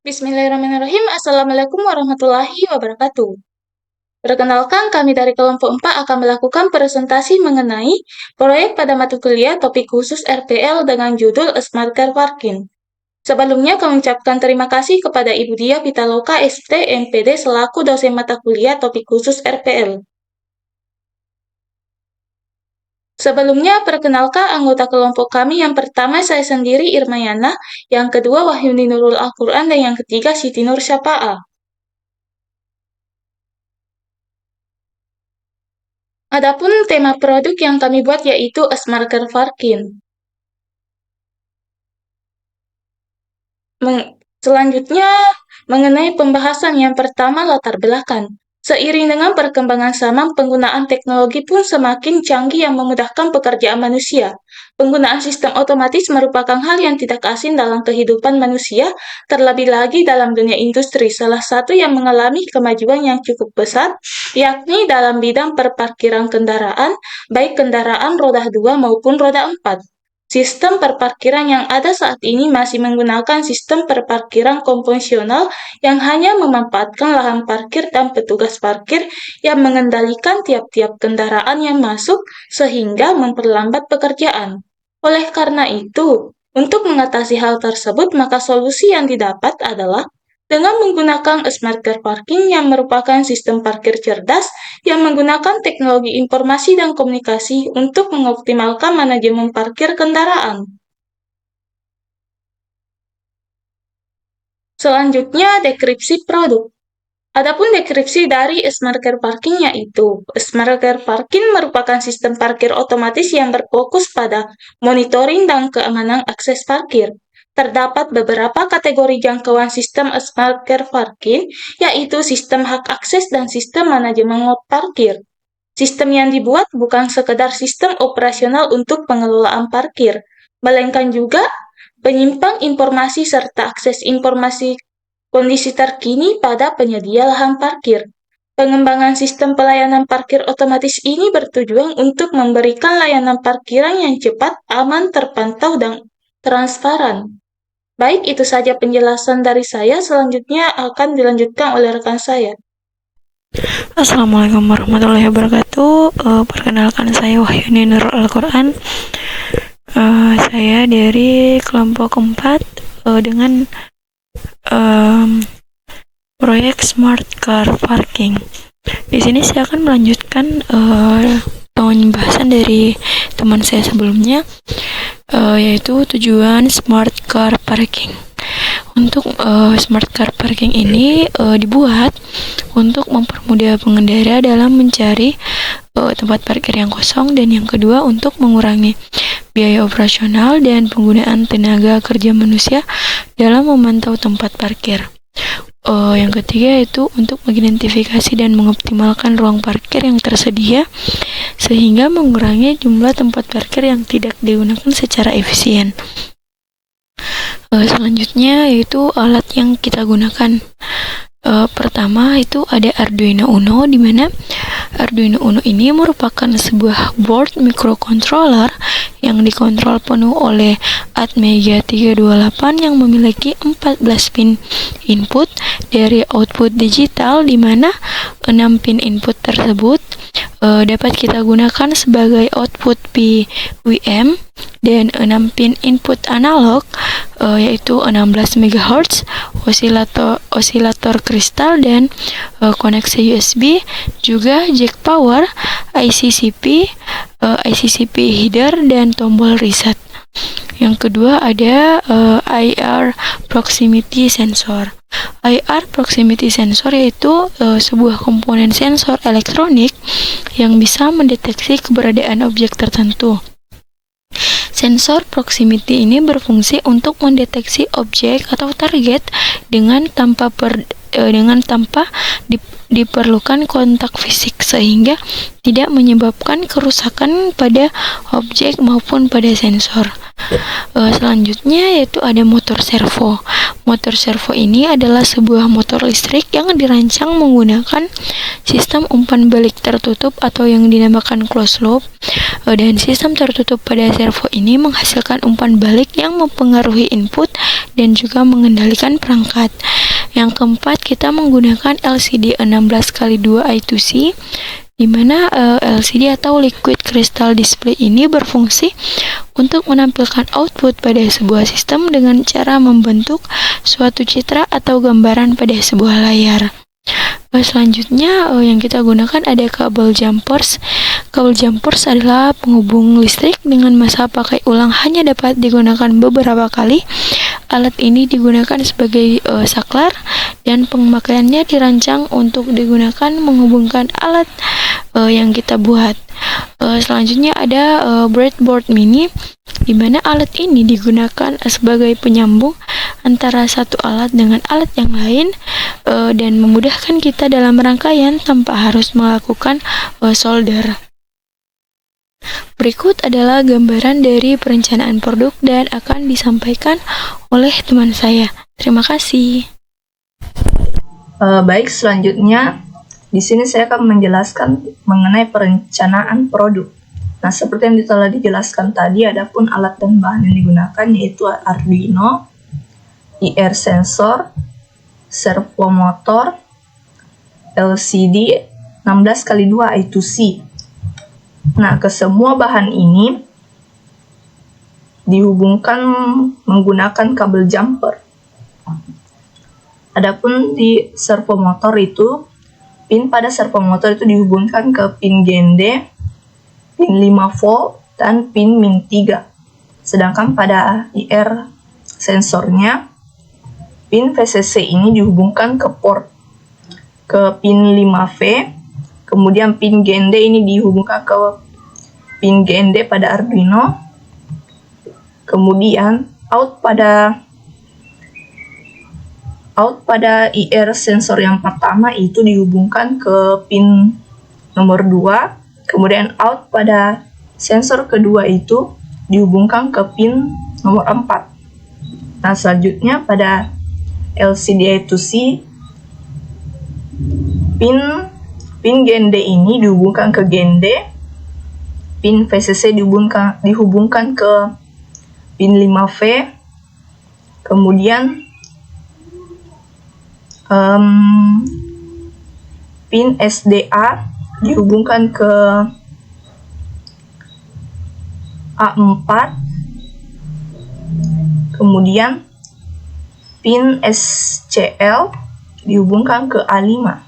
Bismillahirrahmanirrahim. Assalamualaikum warahmatullahi wabarakatuh. Perkenalkan, kami dari kelompok 4 akan melakukan presentasi mengenai proyek pada mata kuliah topik khusus RPL dengan judul Smart Car Parking. Sebelumnya, kami ucapkan terima kasih kepada Ibu Dia Pitaloka, ST, MPD, selaku dosen mata kuliah topik khusus RPL. Sebelumnya, perkenalkan anggota kelompok kami. Yang pertama, saya sendiri, Irmayana. Yang kedua, Wahyuni Nurul Al-Quran. Dan yang ketiga, Siti Nur Syafa'ah. Adapun tema produk yang kami buat yaitu Smart Car Parking. Selanjutnya, mengenai pembahasan yang pertama, latar belakang. Seiring dengan perkembangan zaman, penggunaan teknologi pun semakin canggih yang memudahkan pekerjaan manusia. Penggunaan sistem otomatis merupakan hal yang tidak asing dalam kehidupan manusia, terlebih lagi dalam dunia industri. Salah satu yang mengalami kemajuan yang cukup besar, yakni dalam bidang perparkiran kendaraan, baik kendaraan roda 2 maupun roda 4. Sistem perparkiran yang ada saat ini masih menggunakan sistem perparkiran konvensional yang hanya memanfaatkan lahan parkir dan petugas parkir yang mengendalikan tiap-tiap kendaraan yang masuk sehingga memperlambat pekerjaan. Oleh karena itu, untuk mengatasi hal tersebut, maka solusi yang didapat adalah dengan menggunakan Smart Car Parking yang merupakan sistem parkir cerdas yang menggunakan teknologi informasi dan komunikasi untuk mengoptimalkan manajemen parkir kendaraan. Selanjutnya, deskripsi produk. Adapun deskripsi dari Smart Car Parking yaitu, Smart Car Parking merupakan sistem parkir otomatis yang berfokus pada monitoring dan keamanan akses parkir. Terdapat beberapa kategori jangkauan sistem Smart Car Parking, yaitu sistem hak akses dan sistem manajemen parkir. Sistem yang dibuat bukan sekedar sistem operasional untuk pengelolaan parkir, melainkan juga penyimpanan informasi serta akses informasi kondisi terkini pada penyedia lahan parkir. Pengembangan sistem pelayanan parkir otomatis ini bertujuan untuk memberikan layanan parkiran yang cepat, aman, terpantau, dan transparan. Baik, itu saja penjelasan dari saya. Selanjutnya akan dilanjutkan oleh rekan saya. Assalamualaikum warahmatullahi wabarakatuh. Perkenalkan, saya Wahyuni Nurul Al-Quran. Saya dari kelompok 4 dengan proyek Smart Car Parking. Di sini saya akan melanjutkan pembahasan dari teman saya sebelumnya, yaitu tujuan Smart Car Parking. Untuk Smart Car Parking ini dibuat untuk mempermudah pengendara dalam mencari tempat parkir yang kosong, dan yang kedua untuk mengurangi biaya operasional dan penggunaan tenaga kerja manusia dalam memantau tempat parkir. Yang ketiga yaitu untuk mengidentifikasi dan mengoptimalkan ruang parkir yang tersedia sehingga mengurangi jumlah tempat parkir yang tidak digunakan secara efisien. Selanjutnya yaitu alat yang kita gunakan. Pertama itu ada Arduino Uno, di mana Arduino Uno ini merupakan sebuah board microcontroller yang dikontrol penuh oleh Atmega 328 yang memiliki 14 pin input dari output digital, di mana 6 pin input tersebut dapat kita gunakan sebagai output PWM, dan 6 pin input analog yaitu 16 MHz, osilator kristal, dan koneksi USB, juga jack power, ICCP header, dan tombol reset. Yang kedua ada IR proximity sensor. IR proximity sensor yaitu sebuah komponen sensor elektronik yang bisa mendeteksi keberadaan objek tertentu. Sensor proximity ini berfungsi untuk mendeteksi objek atau target dengan tanpa dengan tanpa diperlukan kontak fisik, sehingga tidak menyebabkan kerusakan pada objek maupun pada sensor. Selanjutnya yaitu ada motor servo. Motor servo ini adalah sebuah motor listrik yang dirancang menggunakan sistem umpan balik tertutup atau yang dinamakan closed loop. Dan sistem tertutup pada servo ini menghasilkan umpan balik yang mempengaruhi input dan juga mengendalikan perangkat. Yang keempat, kita menggunakan LCD 16x2 I2C, di mana LCD atau Liquid Crystal Display ini berfungsi untuk menampilkan output pada sebuah sistem dengan cara membentuk suatu citra atau gambaran pada sebuah layar. Selanjutnya yang kita gunakan ada kabel jumpers. Kabel jumpers adalah penghubung listrik dengan masa pakai ulang, hanya dapat digunakan beberapa kali. Alat ini digunakan sebagai saklar dan pemakaiannya dirancang untuk digunakan menghubungkan alat yang kita buat. Selanjutnya ada breadboard mini, di mana alat ini digunakan sebagai penyambung antara satu alat dengan alat yang lain dan memudahkan kita dalam rangkaian tanpa harus melakukan solder. Berikut adalah gambaran dari perencanaan produk dan akan disampaikan oleh teman saya. Terima kasih. Baik, selanjutnya di sini saya akan menjelaskan mengenai perencanaan produk. Nah, seperti yang telah dijelaskan tadi, adapun alat dan bahan yang digunakan yaitu Arduino, IR sensor, servo motor, LCD 16x2 I2C. Nah, ke semua bahan ini dihubungkan menggunakan kabel jumper. Adapun di servo motor itu, pin pada servo motor itu dihubungkan ke pin GND, pin 5 volt, dan pin min 3. Sedangkan pada IR sensornya, pin VCC ini dihubungkan ke port ke pin 5V, kemudian pin GND ini dihubungkan ke pin GND pada Arduino, kemudian out pada IR sensor yang pertama itu dihubungkan ke pin nomor 2, kemudian out pada sensor kedua itu dihubungkan ke pin nomor 4. Nah, selanjutnya pada LCD I2C, pin GND ini dihubungkan ke GND, pin VCC dihubungkan ke pin 5V, kemudian pin SDA dihubungkan ke A4, kemudian pin SCL dihubungkan ke A5.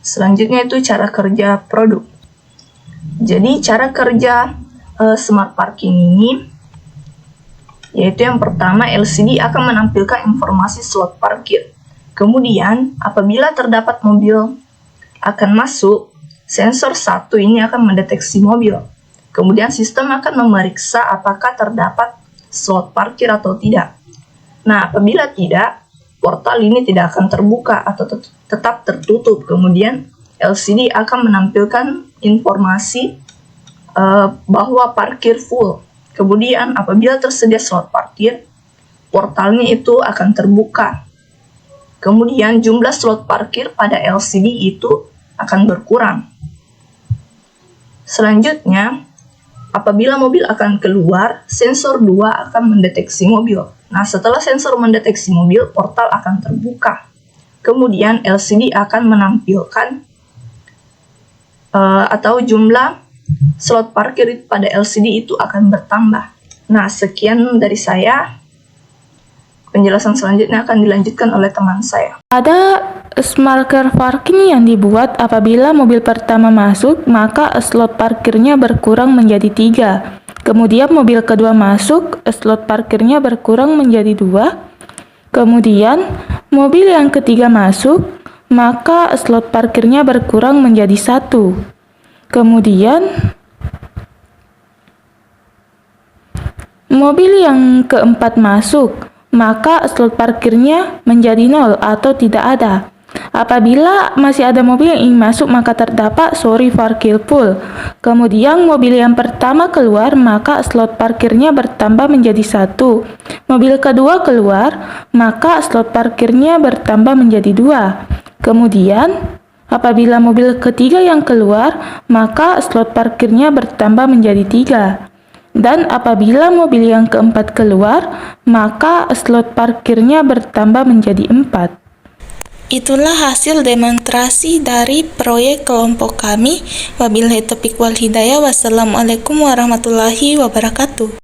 Selanjutnya itu cara kerja produk. Jadi cara kerja smart parking ini yaitu yang pertama, LCD akan menampilkan informasi slot parkir. Kemudian apabila terdapat mobil akan masuk, sensor 1 ini akan mendeteksi mobil. Kemudian sistem akan memeriksa apakah terdapat slot parkir atau tidak. Nah, apabila tidak, portal ini tidak akan terbuka atau tetap tertutup. Kemudian LCD akan menampilkan informasi bahwa parkir full. Kemudian apabila tersedia slot parkir, portalnya itu akan terbuka. Kemudian jumlah slot parkir pada LCD itu akan berkurang. Selanjutnya, apabila mobil akan keluar, sensor 2 akan mendeteksi mobil. Nah, setelah sensor mendeteksi mobil, portal akan terbuka. Kemudian LCD akan menampilkan atau jumlah slot parkir pada LCD itu akan bertambah. Nah, sekian dari saya. Penjelasan selanjutnya akan dilanjutkan oleh teman saya. Ada smart car parking yang dibuat apabila mobil pertama masuk, maka slot parkirnya berkurang menjadi 3. Kemudian mobil kedua masuk, slot parkirnya berkurang menjadi 2. Kemudian mobil yang ketiga masuk, maka slot parkirnya berkurang menjadi 1. Kemudian mobil yang keempat masuk, maka slot parkirnya menjadi 0 atau tidak ada. Apabila masih ada mobil yang ingin masuk, maka terdapat sorry parkir full. Kemudian mobil yang pertama keluar, maka slot parkirnya bertambah menjadi 1. Mobil kedua keluar, maka slot parkirnya bertambah menjadi 2. Kemudian apabila mobil ketiga yang keluar, maka slot parkirnya bertambah menjadi 3. Dan apabila mobil yang keempat keluar, maka slot parkirnya bertambah menjadi 4. Itulah hasil demonstrasi dari proyek kelompok kami. Wabillahi taufiq wal hidayah. Wassalamualaikum warahmatullahi wabarakatuh.